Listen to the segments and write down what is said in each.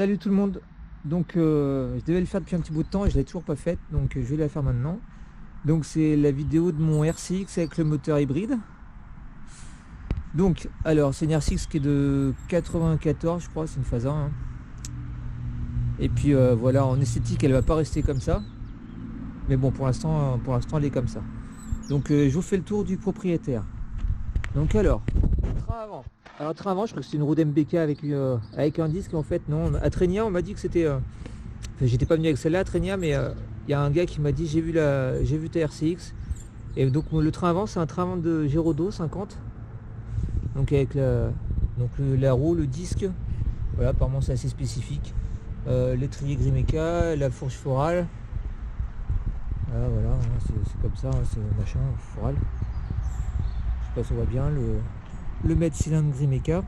Salut tout le monde. Donc je devais le faire depuis un petit bout de temps et je l'ai toujours pas faite, donc je vais la faire maintenant. Donc c'est la vidéo de mon RCX avec le moteur hybride. Donc alors c'est une RCX qui est de 94 je crois, c'est une phase 1 hein. Et puis voilà, en esthétique elle va pas rester comme ça. Mais bon pour l'instant elle est comme ça. Donc je vous fais le tour du propriétaire. Donc alors, train avant. Alors train avant, je crois que c'est une roue d'MBK avec un disque en fait. Non, à Trénia on m'a dit que c'était... Enfin, j'étais pas venu avec celle-là à Trénia, mais il y a un gars qui m'a dit j'ai vu ta RCX. Et donc le train avant c'est un train avant de Géraudot 50. Donc avec la roue, le disque. Voilà, apparemment c'est assez spécifique. L'étrier Grimeca, la fourche Foral. Voilà, hein, c'est comme ça, hein, c'est machin, Foral. Je sais pas si on voit bien le mètre cylindre Grimeca.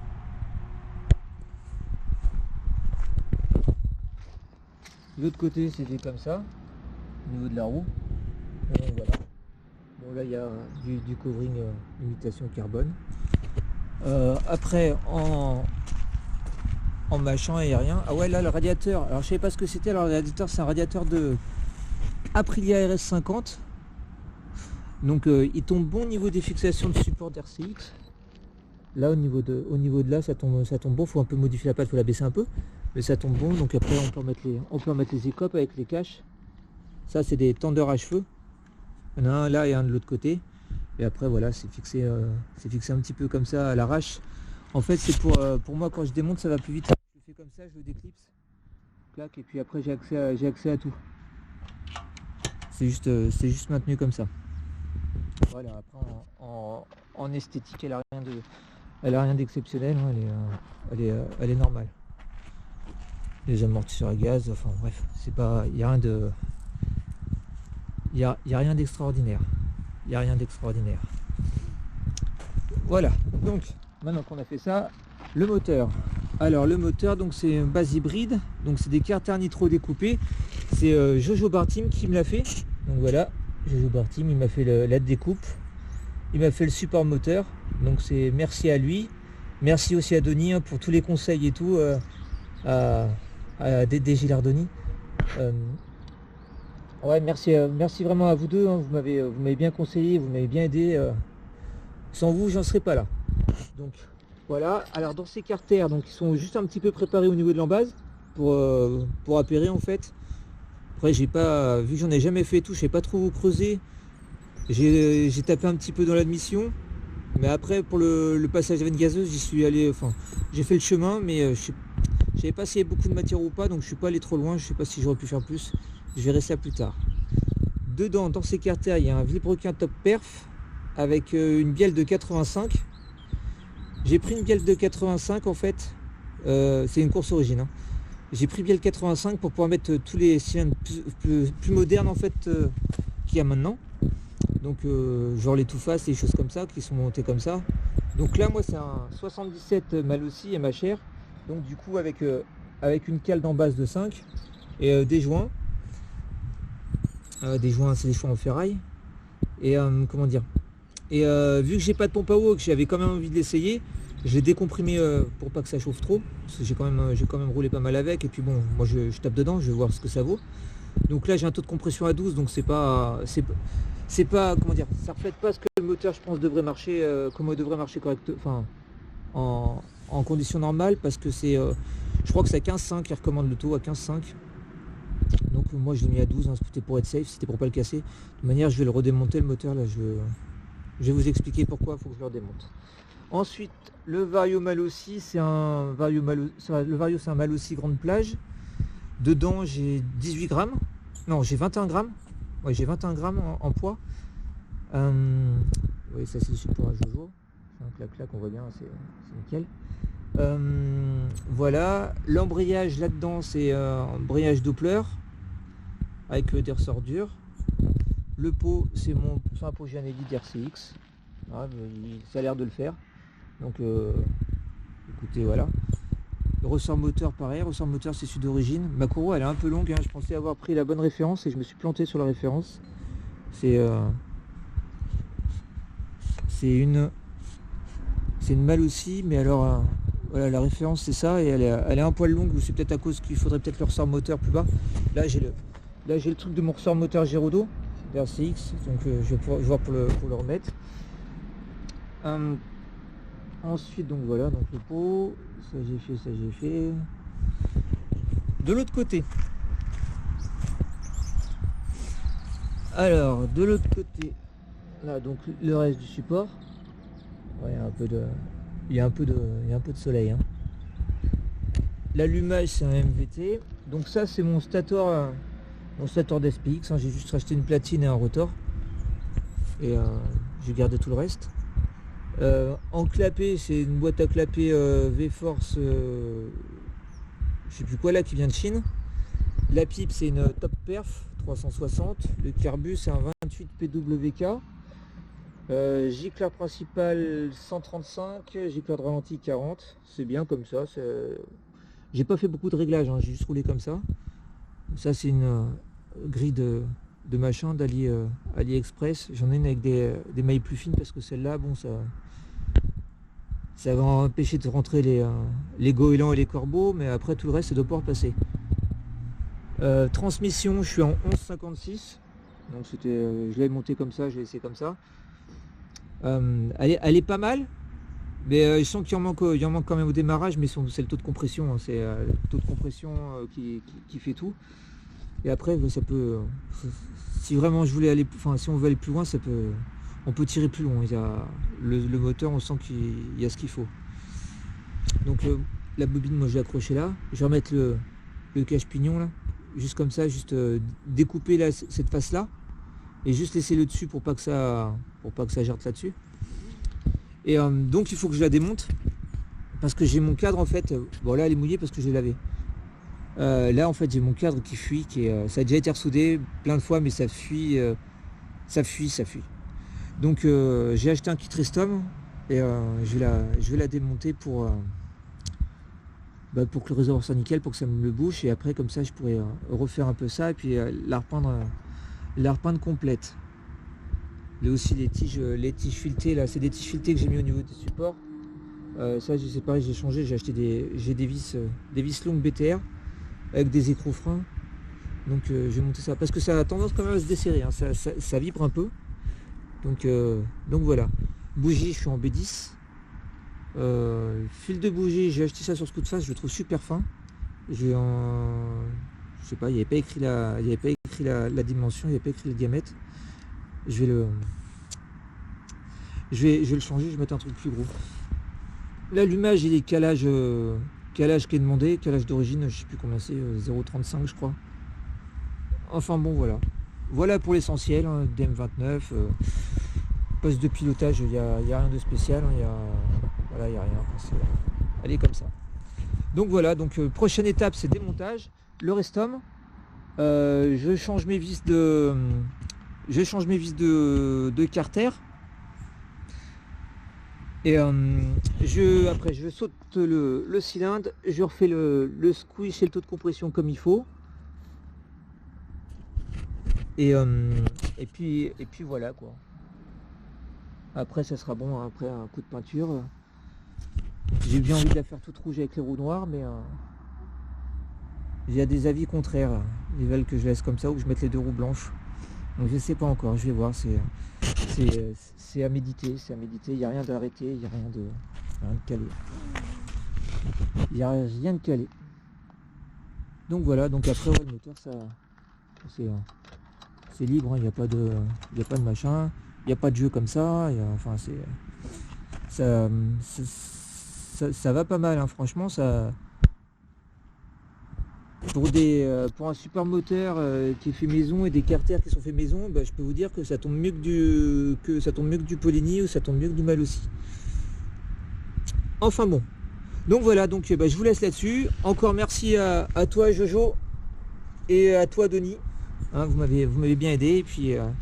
De l'autre côté c'était comme ça, au niveau de la roue. Voilà. Bon là il y a du covering imitation carbone. Après en machin aérien. Ah ouais là le radiateur. Alors je savais pas ce que c'était. Alors le radiateur c'est un radiateur de Aprilia RS50. Donc il tombe bon au niveau des fixations de support d'RCX. Là au niveau de là ça tombe bon, faut un peu modifier la pâte, faut la baisser un peu. Mais ça tombe bon, donc après on peut remettre les écopes avec les caches. Ça c'est des tendeurs à cheveux. Il y en a un là et un de l'autre côté. Et après voilà, c'est fixé un petit peu comme ça à l'arrache. En fait c'est pour moi quand je démonte ça va plus vite. Je le fais comme ça, je le déclipse. Clac, et puis après j'ai accès à tout. C'est juste maintenu comme ça. Voilà, après en esthétique elle a rien d'exceptionnel, hein, elle est normale. Les amortisseurs à gaz, enfin bref, c'est pas. Il n'y a rien de. Il y a rien d'extraordinaire. Il n'y a rien d'extraordinaire. Voilà, donc maintenant qu'on a fait ça, le moteur. Alors le moteur, donc c'est une base hybride, donc c'est des carters nitro découpés. C'est Jojo Bartim qui me l'a fait. Donc voilà, Jojo Bartim, il m'a fait la découpe. Il m'a fait le support moteur. Donc c'est merci à lui. Merci aussi à Denis hein, pour tous les conseils et tout. À Dédé Gilardoni. Ouais, merci vraiment à vous deux. Hein. Vous m'avez bien conseillé, vous m'avez bien aidé. Sans vous, j'en serais pas là. Donc voilà. Alors dans ces carters, donc ils sont juste un petit peu préparés au niveau de l'embase pour appairer en fait. Après, j'ai pas vu que j'en ai jamais fait et tout, je sais pas trop où creuser. J'ai tapé un petit peu dans l'admission. Mais après pour le passage à veine gazeuse, j'y suis allé. Enfin, j'ai fait le chemin, mais je savais pas s'il y avait beaucoup de matière ou pas, donc je suis pas allé trop loin. Je sais pas si j'aurais pu faire plus. Je verrai ça plus tard. Dedans, dans ces carters, il y a un vilebrequin top perf avec une bielle de 85. J'ai pris une bielle de 85 en fait. C'est une course origine. Hein. J'ai pris bielle 85 pour pouvoir mettre tous les cylindres plus modernes en fait qu'il y a maintenant. Donc genre les tout-face et des choses comme ça qui sont montées comme ça. Donc là moi c'est un 77 Malossi MHR. Donc du coup avec une cale d'en base de 5 et des joints. C'est des joints en ferraille. Et comment dire. Et vu que j'ai pas de pompe à eau, que j'avais quand même envie de l'essayer, je l'ai décomprimé pour pas que ça chauffe trop. Parce que j'ai quand même roulé pas mal avec. Et puis bon, moi je tape dedans, je vais voir ce que ça vaut. Donc là j'ai un taux de compression à 12, donc c'est pas comment dire, ça reflète pas ce que le moteur je pense devrait marcher, comment il devrait marcher correctement, enfin en conditions normales, parce que c'est je crois que c'est à 15,5, il recommande le taux à 15,5. Donc moi je l'ai mis à 12, hein, c'était pour être safe, c'était pour pas le casser. De toute manière je vais le redémonter le moteur là, je vais vous expliquer pourquoi il faut que je le redémonte. Ensuite le Vario Malossi, c'est un Malossi grande plage. Dedans j'ai 18 grammes, non j'ai 21 grammes, ouais j'ai 21 grammes en poids. Oui ça c'est le support à Jojo, c'est un clac-clac, on voit bien, c'est nickel. Voilà, l'embrayage là-dedans c'est un embrayage Doppler avec des ressorts durs. Le pot c'est un pot Gianelli d'RCX, voilà, ça a l'air de le faire, donc écoutez voilà. Le ressort moteur pareil, ressort moteur c'est celui d'origine. Ma courroie elle est un peu longue, hein. Je pensais avoir pris la bonne référence et je me suis planté sur la référence. C'est une Malossi, mais alors Voilà, la référence c'est ça, et elle est un poil longue, ou c'est peut-être à cause qu'il faudrait peut-être le ressort moteur plus bas. Là j'ai le truc de mon ressort moteur Gyrodo RCX, donc je vais voir pour le remettre. Ensuite donc voilà, donc le pot, ça j'ai fait. De l'autre côté. Alors de l'autre côté, là donc le reste du support. Ouais, il y a un peu de soleil. Hein. L'allumage c'est un MVT. Donc ça c'est mon stator d'SPX. Hein. J'ai juste racheté une platine et un rotor. Et j'ai gardé tout le reste. En clapet, c'est une boîte à clapet V-Force, je sais plus quoi là, qui vient de Chine. La pipe c'est une Top Perf 360. Le carbu c'est un 28 PWK. Gicleur principal 135, gicleur de ralenti 40. C'est bien comme ça. J'ai pas fait beaucoup de réglages, hein. J'ai juste roulé comme ça. Ça c'est une grille de machin d'AliExpress. J'en ai une avec des mailles plus fines parce que celle-là, bon, ça va empêcher de rentrer les goélands et les corbeaux, mais après tout le reste ça doit pouvoir passer. Transmission, je suis en 11,56, donc je l'ai monté comme ça, je l'ai laissé comme ça. Elle est pas mal, mais je sens qu'il en manque quand même au démarrage, mais c'est le taux de compression, hein, c'est le taux de compression qui fait tout. Et après ça peut, si vraiment je voulais aller, enfin si on veut aller plus loin, on peut tirer plus loin. Il y a le moteur, on sent qu'il y a ce qu'il faut. Donc la bobine, moi je l'ai accrochée là. Je vais remettre le cache-pignon là, juste comme ça, juste découper là, cette face là, et juste laisser le dessus pour pas que ça jarte là-dessus. Et donc il faut que je la démonte parce que j'ai mon cadre en fait. Bon là elle est mouillée parce que je l'ai lavé. Là en fait j'ai mon cadre qui fuit, ça a déjà été ressoudé plein de fois, mais ça fuit. Donc j'ai acheté un kit Restom et je vais la démonter pour que le réservoir soit nickel, pour que ça me le bouche, et après comme ça je pourrais refaire un peu ça et puis la repeindre complète. Là aussi les tiges filetées là, c'est des tiges filetées que j'ai mis au niveau des supports. Ça c'est pareil, j'ai changé, j'ai acheté des vis longues BTR avec des écrous-freins. Donc je vais monter ça parce que ça a tendance quand même à se desserrer, hein. Ça vibre un peu. Donc voilà. Bougie, je suis en B10. Fil de bougie, j'ai acheté ça sur ce coup de face, je le trouve super fin. Je sais pas, il n'y avait pas écrit la dimension, il n'y avait pas écrit le diamètre. Je vais le changer, je vais mettre un truc plus gros. L'allumage, il est calage qui est demandé, calage d'origine, je sais plus combien c'est, 0,35 je crois. Enfin bon, voilà pour l'essentiel, hein, DM29. Poste de pilotage, il n'y a rien de spécial, hein, il n'y a rien. Elle est comme ça. Donc voilà, prochaine étape c'est démontage, le Restom. Je change mes vis de carter. Et après je saute le cylindre, je refais le squish et le taux de compression comme il faut. Et puis voilà quoi. Après ça sera bon, hein, après un coup de peinture. J'ai bien envie de la faire toute rouge avec les roues noires, mais il y a des avis contraires. Ils veulent que je laisse comme ça ou que je mette les deux roues blanches. Donc je sais pas encore, je vais voir, c'est à méditer, il n'y a rien d'arrêté, il n'y a rien de calé. Il n'y a rien de calé. Donc voilà, donc après ouais, le moteur c'est libre, hein, il n'y a pas de machin, il n'y a pas de jeu comme ça, enfin ça va pas mal, hein, franchement ça. Pour un super moteur qui est fait maison et des carters qui sont faits maison, je peux vous dire que ça tombe mieux que du Polini, ou ça tombe mieux que du Malossi. Enfin bon. Donc voilà, je vous laisse là-dessus. Encore merci à toi Jojo et à toi Denis. Hein, vous m'avez bien aidé, et puis on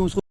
se retrouve.